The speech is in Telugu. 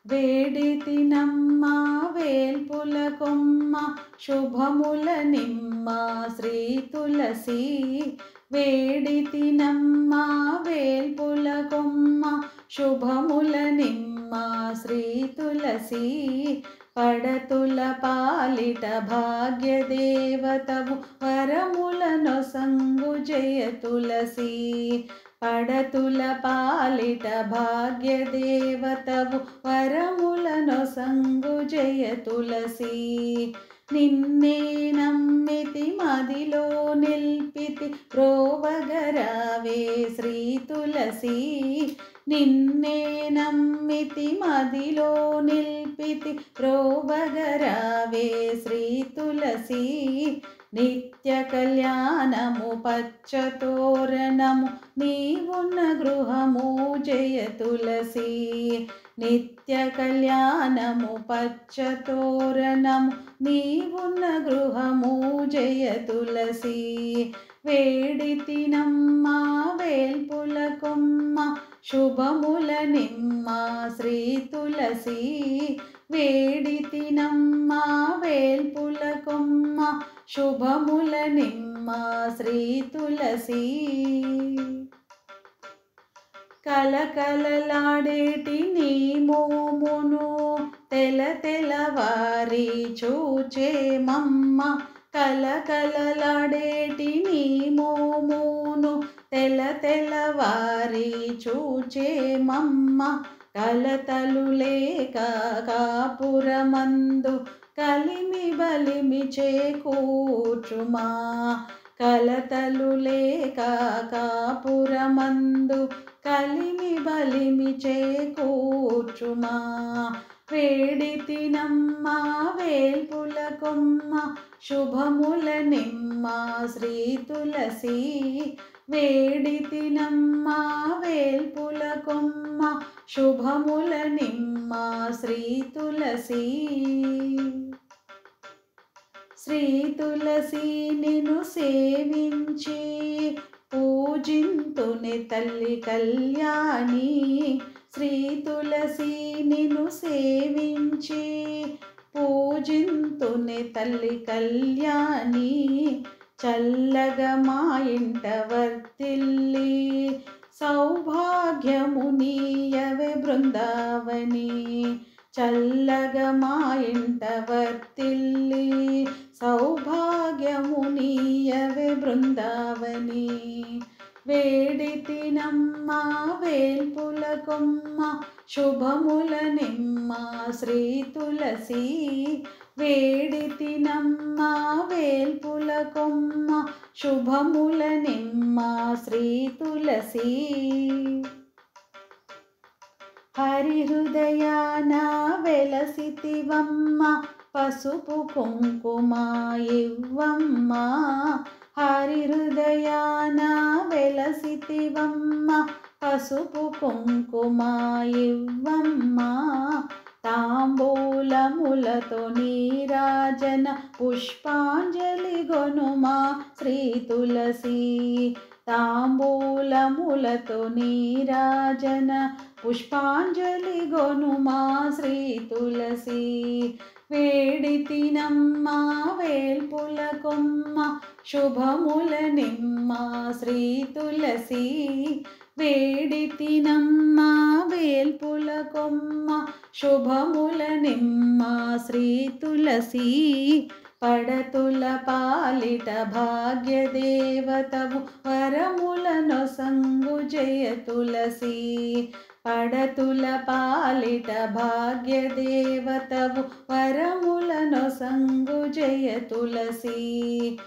వేడితినమ్మ వేల్పుల కొమ్మ శుభముల నిమ్మ శ్రీ తులసి. వేడితినమ్మ వేల్పుల కొమ్మ శుభముల నిమ్మ శ్రీ తులసి. పడతుల పాలిట భాగ్యదేవతవు వరములనొసంగు జయ తులసి. పడతుల పాలిట భాగ్యదేవతవు వరములనొసంగు జయ తులసి. నిన్నే నమ్మితి మదిలో నిల్పితి ప్రోవగరావే శ్రీ తులసి. నిన్నే నమ్మితి మదిలో నిల్పితి ప్రోవగరావే శ్రీ తులసి. నిత్య కళ్యాణము పచ్చతోరణము నీవున్న గృహము జయ తులసి. నిత్య కళ్యాణము పచ్చతోరణము నీవున్న గృహము జయ తులసి. వేడితినమ్మ వేల్పుల కొమ్మ శుభముల నిమ్మ శ్రీ తులసి. వేడితినమ్మ వేల్పుల కొమ్మ శుభముల నిమ్మ శ్రీ తులసి. కలకలలాడేటి నీ మోమును తెలతెలవారి చూచేమమ్మ. కలకలలాడేటి నీ మోమును తెలతెలవారి చూచేమమ్మ. కలతలు లేక కాపురమందు కలిమి బలిమి చేకూర్చుమా. కలతలు లేక కాపురమందు కలిమి బలిమి చేకూర్చుమా. వేడితినమ్మ వేల్పుల కొమ్మ శుభముల నిమ్మ శ్రీ తులసి. వేడితినమ్మ వేల్పుల కొమ్మ శుభముల నిమ్మ శ్రీ తులసి. శ్రీ తులసి నిన్ను సేవించి పూజింతుని తల్లి కళ్యాణి. శ్రీ తులసి నిన్ను సేవించి పూజింతుని తల్లి కళ్యాణి. చల్లగా మా ఇంట వర్తిల్లి సౌభాగ్యము నీయవే బృందావని. చల్లగా మా ఇంట వర్తిల్లి సౌభాగ్యము నీయవే బృందావని. వేడితినమ్మ వేల్పుల కొమ్మ శుభముల నిమ్మ శ్రీ తులసి. వేడితినమ్మ వేల్పుల కొమ్మ శుభముల నిమ్మ శ్రీ తులసి. హరి హృదయాన వెలసితివమ్మ పసుపు కుంకుమ ఇవ్వమ్మ. హరి హృదయాన వెలసితివమ్మ పసుపు కుంకుమ ఇవ్వమ్మ. తాంబూలములతో నీరాజన పుష్పాంజలి గొనుమా శ్రీ తులసి. తాంబూలములతో నీరాజన పుష్పాంజలి గొనుమా శ్రీ తులసి. వేడితినమ్మ వేల్పుల కొమ్మ శుభముల నిమ్మ శ్రీ తులసి. వేడితినమ్మ వేల్పుల కొమ్మ శుభముల నిమ్మ శ్రీ తులసి. పడతుల పాలిట భాగ్యదేవతవు వరములనొసంగు జయ తులసి. పడతుల పాలిట భాగ్యదేవతవు వరములనొసంగు జయ తులసి.